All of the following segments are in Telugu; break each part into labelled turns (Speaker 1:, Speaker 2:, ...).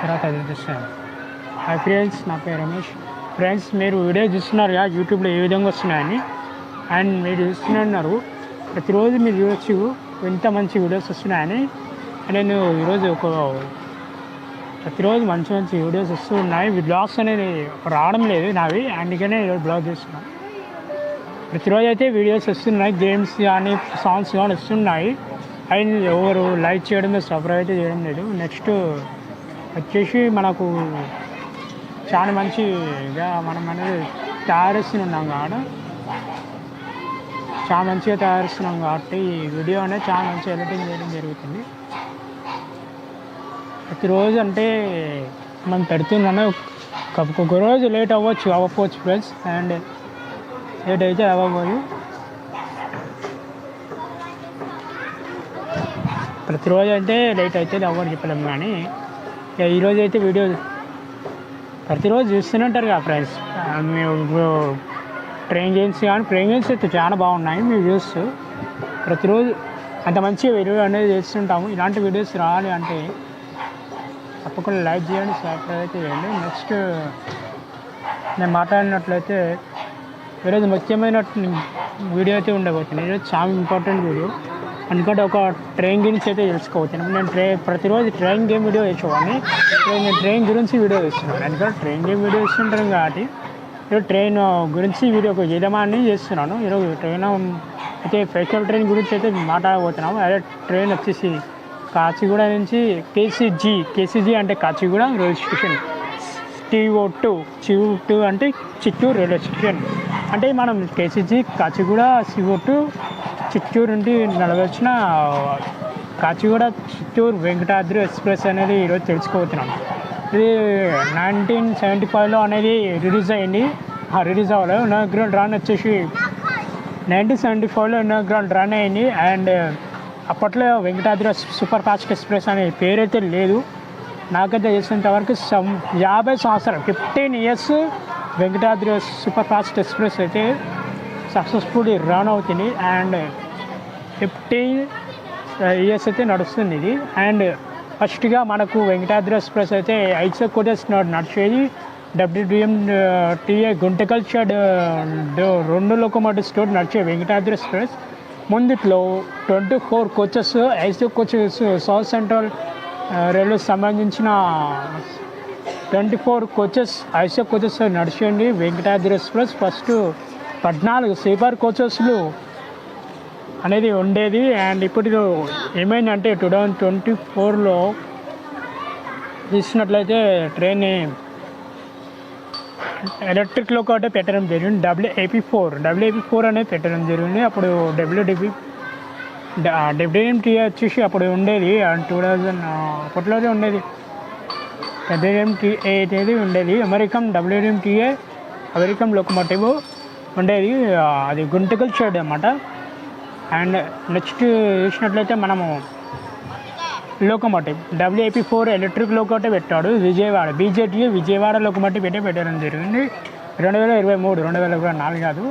Speaker 1: తర్వాత అది చూస్తాను. హాయ్ ఫ్రెండ్స్, నా పేరు రమేష్. ఫ్రెండ్స్, మీరు వీడియో చూస్తున్నారు కదా యూట్యూబ్లో ఏ విధంగా వస్తున్నాయని, అండ్ మీరు చూస్తున్నారు ప్రతిరోజు మీరు చూడొచ్చు ఎంత మంచి వీడియోస్ వస్తున్నాయని. నేను ఈరోజు ప్రతిరోజు మంచి మంచి వీడియోస్ వస్తూ ఉన్నాయి. బ్లాగ్స్ అనేది రావడం లేదు నావి, అందుకనే ఈరోజు బ్లాగ్ చేస్తున్నాను. ప్రతిరోజు అయితే వీడియోస్ వస్తున్నాయి, గేమ్స్ కానీ సాంగ్స్ కానీ వస్తున్నాయి. అండ్ ఎవరు లైక్ చేయడం లేదు, సబ్స్క్రైబ్ అయితే చేయడం లేదు. నెక్స్ట్ వచ్చేసి మనకు చాలా మంచిగా మనం అనేది తయారుస్తున్నాం కాబట్టి చాలా మంచిగా తయారుస్తున్నాం కాబట్టి ఈ వీడియో అనేది చాలా మంచిగా ఎడిటింగ్ చేయడం జరుగుతుంది. ప్రతిరోజు అంటే మనం పెడుతున్నాను, ఒక్కొక్క రోజు లేట్ అవ్వకపోవచ్చు ఫ్రెండ్స్, అండ్ లేట్ అయితే అవ్వబోదు. ప్రతిరోజు అంటే లేట్ అయితే అవ్వని చెప్పలేము, కానీ ఈరోజు అయితే వీడియో ప్రతిరోజు చూస్తూనే ఉంటారు కదా ఫ్రెండ్స్. మేము ట్రైన్ గేమ్స్ కానీ ప్లేయింగ్ గేమ్స్ అయితే చాలా బాగున్నాయి. మీరు చూస్తూ ప్రతిరోజు అంత మంచిగా వీడియో అనేది చేస్తుంటాము. ఇలాంటి వీడియోస్ రావాలి అంటే తప్పకుండా లైక్ చేయండి, సబ్స్క్రైబ్ అయితే చేయండి. నెక్స్ట్ నేను మాట్లాడినట్లయితే ఈరోజు ముఖ్యమైన వీడియో అయితే ఉండబోతుంది. ఈరోజు చాలా ఇంపార్టెంట్ వీడియో, ఎందుకంటే ఒక ట్రైన్ గురించి అయితే తెలుసుకోవచ్చు. నేను ప్రతిరోజు ట్రైన్ గేమ్ వీడియో వేసేవాడిని, నేను ట్రైన్ గురించి వీడియో వేస్తున్నాను. ఎందుకంటే ట్రైన్ గేమ్ వీడియో వేస్తుంటాను కాబట్టి ఈరోజు ట్రైన్ గురించి వీడియో ఒక యజమాని చేస్తున్నాను. ఈరోజు ట్రైన్ అయితే స్పెషల్ ట్రైన్ గురించి అయితే మాట్లాడబోతున్నాము. అదే ట్రైన్ వచ్చేసి కాచిగూడ నుంచి కేసీజీ అంటే కాచిగూడ రైల్వే స్టేషన్, CO2 అంటే చిత్తూరు రైల్వే స్టేషన్. అంటే మనం కేసీజీ కాచిగూడ CO2 చిత్తూరు నుండి నడవచ్చిన కాచిగూడ చిత్తూరు వెంకటాద్రి ఎక్స్ప్రెస్ అనేది ఈరోజు తెలుసుకోబోతున్నాం. ఇది 1975లో అనేది రిలీజ్ అయ్యింది. రిలీజ్ అవ్వాలి ఇనాగ్రల్ రన్ వచ్చేసి 1975లో ఇనాగ్రల్ రన్ అయింది. అండ్ అప్పట్లో వెంకటాద్రి సూపర్ ఫాస్ట్ ఎక్స్ప్రెస్ అనే పేరైతే లేదు. నాకైతే చేసినంత వరకు 50 సంవత్సరాలు 15 years Venkatadri super fast express అయితే సక్సెస్ఫుల్లీ రన్ అవుతుంది. అండ్ 15 ఇయర్స్ అయితే నడుస్తుంది ఇది. అండ్ ఫస్ట్గా మనకు వెంకటాద్రి ఎక్స్ప్రెస్ అయితే 500 కోచెస్ నడిచేది. WDMTA గుంటకల్ షెడ్ 2 లోకోమోటివ్స్ తోటి నడిచే వెంకటాద్రి ఎక్స్ప్రెస్ ముందుట్లో 24 coaches 500 coaches South Central Railway సంబంధించిన 24 కోచెస్ 500 కోచెస్ నడిచేయండి వెంకటాద్రి ఎక్స్ప్రెస్. ఫస్ట్ 14 స్లీపర్ కోచెస్లు అనేది ఉండేది. అండ్ ఇప్పుడు ఏమైందంటే 2024లో చూసినట్లయితే ట్రైన్ని ఎలక్ట్రిక్ లోకోటే పెట్టడం జరిగింది. WAP4 అనేది పెట్టడం జరిగింది. అప్పుడు WDMTA వచ్చేసి అప్పుడు ఉండేది 2000 అప్పట్లోనే ఉండేది. WDMTA అనేది ఉండేది అమెరికన్ లోకోమోటివ్ ఉండేది. అది గుంటకల్ షెడ్ అన్నమాట. అండ్ నెక్స్ట్ చూసినట్లయితే మనము లోకోమోటివ్ WAP4 ఎలక్ట్రిక్ లోకోమోటివ్ పెట్టాడు BJTA విజయవాడ లోకోమోటివ్ పెట్టడం జరిగింది. 2024 కాదు,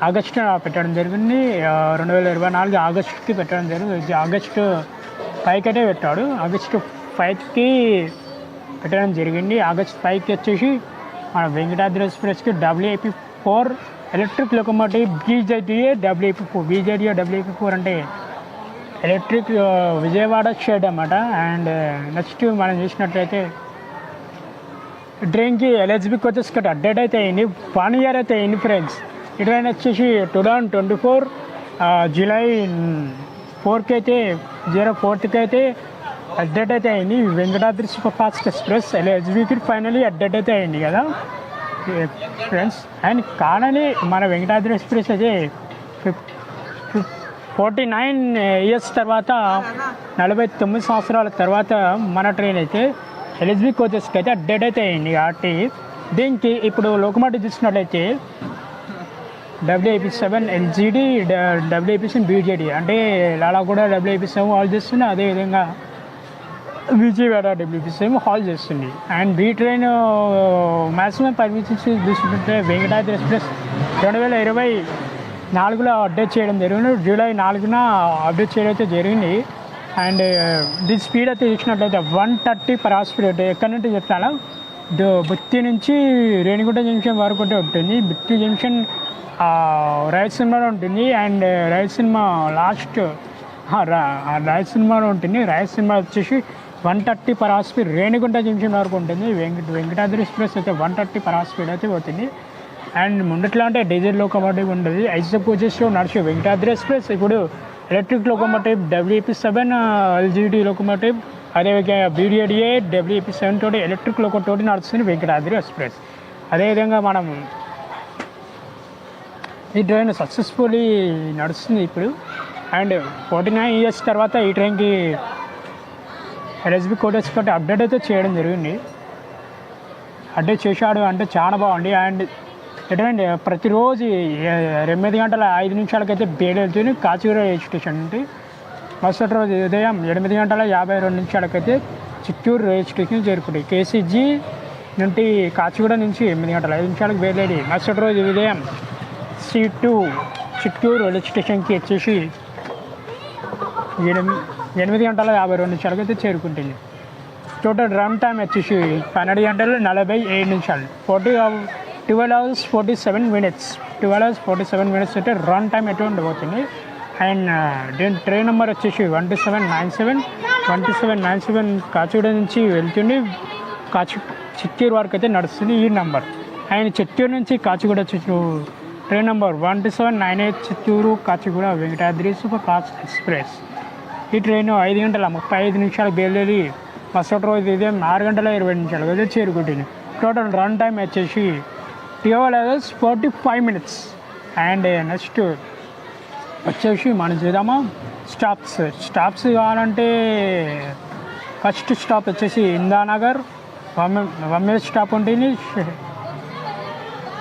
Speaker 1: ఆగస్టు పెట్టడం జరిగింది. 2024 ఆగస్టుకి పెట్టడం జరిగింది. ఆగస్టు 5కి అయితే పెట్టాడు. ఆగస్టు 5కి పెట్టడం జరిగింది. ఆగస్టు 5కి వచ్చేసి మన వెంకటాద్రి ఎక్స్ప్రెస్కి WAP4 electric locomotive BJTA WAP4 అంటే ఎలక్ట్రిక్ విజయవాడ షెడ్ అన్నమాట. అండ్ నెక్స్ట్ మనం చూసినట్లయితే ట్రైన్కి LHB కోచెస్ కట్ అప్డేట్ అయితే అయింది. 1 ఇయర్ అయితే అయింది ఫ్రెండ్స్. ఈ ట్రైన్ వచ్చేసి 2024 జూలై 4కి అయితే 04కి అయితే అప్డేట్ అయితే అయింది. వెంకటాద్రి సూపర్ ఫాస్ట్ ఎక్స్ప్రెస్ LHBకి ఫైనలీ అప్డేట్ అయితే అయింది కదా ఫ్రెండ్స్. అండ్ కానీ మన వెంకటాద్రి ఎక్స్ప్రెస్ అయితే 49 ఇయర్స్ తర్వాత 49 సంవత్సరాల తర్వాత మన ట్రైన్ అయితే LHB కోచెస్కి అయితే అప్డేట్ అయితే అయింది. కాబట్టి దీనికి ఇప్పుడు లోకోమోటివ్ చూసినట్లయితే WAP7 LGD WAP7 BJD అంటే లాలాగూడ WAP7 హాల్ చేస్తుంది. అదేవిధంగా విజయవాడ WAP7 హాల్ చేస్తుంది. అండ్ బీ ట్రైన్ మ్యాక్సిమం పర్మిషన్స్ చూసుకుంటే వెంకటాద్రి ఎక్స్ప్రెస్ 2024లో అప్డేట్ చేయడం జరిగింది. జూలై 4న అప్డేట్ చేయడం అయితే జరిగింది. అండ్ దీని స్పీడ్ అయితే చూసినట్లయితే 130 per hour స్పీడ్. ఎక్కడి నుంచి చెప్తాను, బుత్తి నుంచి రేణిగుంట జంక్షన్ వరకు ఉంటుంది. బుత్తి జంక్షన్ రాయలసీమలో ఉంటుంది. అండ్ రాయలసీమ లాస్ట్ రాయలసీమలో ఉంటుంది. రాయలసీమ వచ్చేసి 130 per hour speed Renigunta junction వరకు ఉంటుంది. వెంకటాద్రి ఎక్స్ప్రెస్ అయితే 130 per hour స్పీడ్ అయితే పోతుంది. అండ్ ముందట్లో అంటే డీజిల్ లోకోమోటివ్ ఉంటుంది. ఐసప్ కోచెస్లో నడిచే వెంకటాద్రి ఎక్స్ప్రెస్ ఇప్పుడు electric locomotive WP7 LGD locomotive, అదేవిధంగా BDA WP7 తోటి ఎలక్ట్రిక్ లోకో తోటి నడుస్తుంది వెంకటాద్రి ఎక్స్ప్రెస్. అదేవిధంగా మనం ఈ ట్రైన్ సక్సెస్ఫుల్లీ నడుస్తుంది ఇప్పుడు. అండ్ 49 years తర్వాత ఈ ట్రైన్కి LSB కోటెస్ తోటి అప్డేట్ అయితే చేయడం జరిగింది. అప్డేట్ చేశాడు అంటే చాలా బాగుంది. అండ్ ఎటువంటి ప్రతిరోజు 8:05 బేలెళ్తుంది కాచిగూడ రైల్వే స్టేషన్ నుండి. మరుసటి రోజు ఉదయం 8:52 చిత్తూరు రైల్వే స్టేషన్ చేరుకుంటాయి. KCG నుండి కాచిగూడ నుంచి 8:05 బేలేడి. మరుసటి రోజు ఉదయం C2 చిత్తూరు రైల్వే స్టేషన్కి వచ్చేసి 8:52 అయితే చేరుకుంటుంది. టోటల్ రన్ టైం వచ్చేసి 12 గంటలు 47 నిమిషాలు. 12 hours 47 minutes. 12 hours 47 minutes అయితే రన్ టైం అయితే ఉండబోతుంది. అండ్ దీని ట్రైన్ నెంబర్ వచ్చేసి 12797 కాచిగూడ నుంచి వెళ్తుంది. చిత్తూరు వరకు అయితే నడుస్తుంది ఈ నెంబర్. అండ్ చిత్తూరు నుంచి Kacheguda train number 12798 Chittoor Kacheguda Venkatadri super fast express. ఈ ట్రైన్ 5:35 బయలుదేరి మరుసటి రోజు ఉదయం 6:20 అయితే చేరుకుంటుంది. టోటల్ రన్ టైం వచ్చేసి 12 hours 45 minutes. అండ్ నెక్స్ట్ వచ్చేసి మనం చూద్దామా స్టాప్స్ కావాలంటే ఫస్ట్ స్టాప్ వచ్చేసి ఇందానగర్ 1 minute స్టాప్ ఉంటుంది.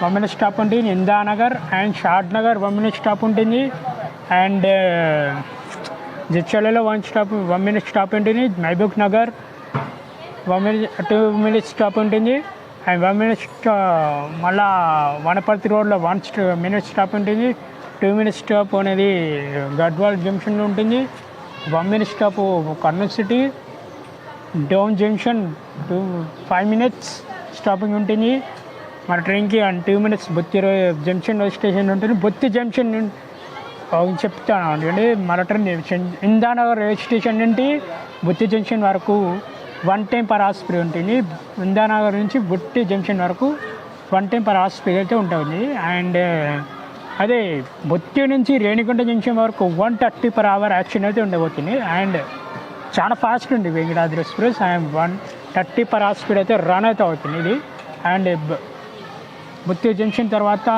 Speaker 1: 1 minute స్టాప్ ఉంటుంది Indanagar. And Shadnagar 1 minute stop ఉంటుంది. అండ్ జిచ్చలలో 1 minute స్టాప్ ఉంటుంది. మహబూబ్ నగర్ 2 minutes స్టాప్ ఉంటుంది. అండ్ 1 minute మళ్ళా వనపర్తి రోడ్లో 1 minute స్టాప్ ఉంటుంది. 2 minutes స్టాప్ అనేది గడ్వాల్ జంక్షన్లో ఉంటుంది. 1 minute stop Kurnool city down junction 5 minutes stopping ఉంటుంది మన ట్రైన్కి. అండ్ 2 minutes బొత్తి జంక్షన్ స్టేషన్ ఉంటుంది. బొత్తి జంక్షన్ చెప్తాను అంటే మన ట్రైన్ ఇందానగర్ రైల్వే స్టేషన్ నుండి బొత్తి జంక్షన్ వరకు 1 time per hour స్పీడ్ ఉంటుంది. ఇందానగర్ నుంచి బొత్తి జంక్షన్ వరకు 1 time per hour స్పీడ్ అయితే ఉంటుంది. అండ్ అదే బొత్తి నుంచి రేణిగుంట జంక్షన్ వరకు 130 per hour యాక్షన్ అయితే ఉండబోతుంది. అండ్ చాలా ఫాస్ట్ ఉంది Venkatadri express. And 130 per hour speed అయితే రన్ అయితే అవుతుంది ఇది. అండ్ బొత్తి జంక్షన్ తర్వాత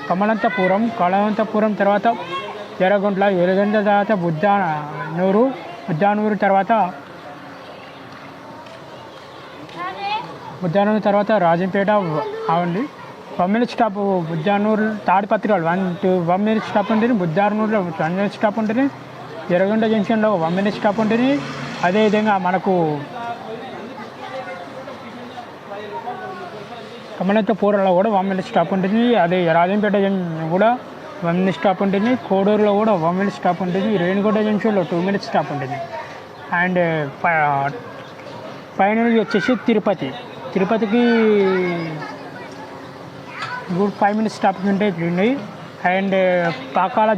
Speaker 1: కమలంతపురం తర్వాత ఎర్రగుంట్ల తర్వాత బుద్ధానూరు తర్వాత రాజంపేట అవండి. 1 minute stop Buddhanuru Tadipatri 1 minute stop ఉంటుంది. బుద్ధానూరులో 1 minute స్టాప్ ఉంటుంది. ఎర్రగుంట జంక్షన్లో 1 minute స్టాప్ ఉంటుంది. అదేవిధంగా మనకు కమలంతపురంలో కూడా 1 minute స్టాప్ ఉంటుంది. అదే రాజంపేట కూడా 1 minute స్టాప్ ఉంటుంది. కోడూరులో కూడా 1 minute స్టాప్ ఉంటుంది. రేణిగుంట జంక్షన్లో 2 minutes స్టాప్ ఉంటుంది. అండ్ ఫైనల్గా వచ్చేసి తిరుపతికి 5 minutes స్టాప్ ఉంటాయి. అండ్ పాకాల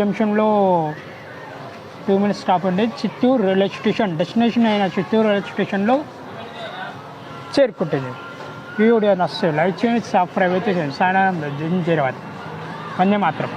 Speaker 1: జంక్షన్లో 2 minutes స్టాప్ ఉంది. చిత్తూరు రైల్వే స్టేషన్ డెస్టినేషన్ అయిన చిత్తూరు రైల్వే స్టేషన్లో చేరుకుంటుంది. ఈ వీడియో నచ్చితే లైక్ చేయండి, సబ్స్క్రైబ్ అయితే చేయండి. సాయనం జై జయరాబాద్. వందే మాత్రం.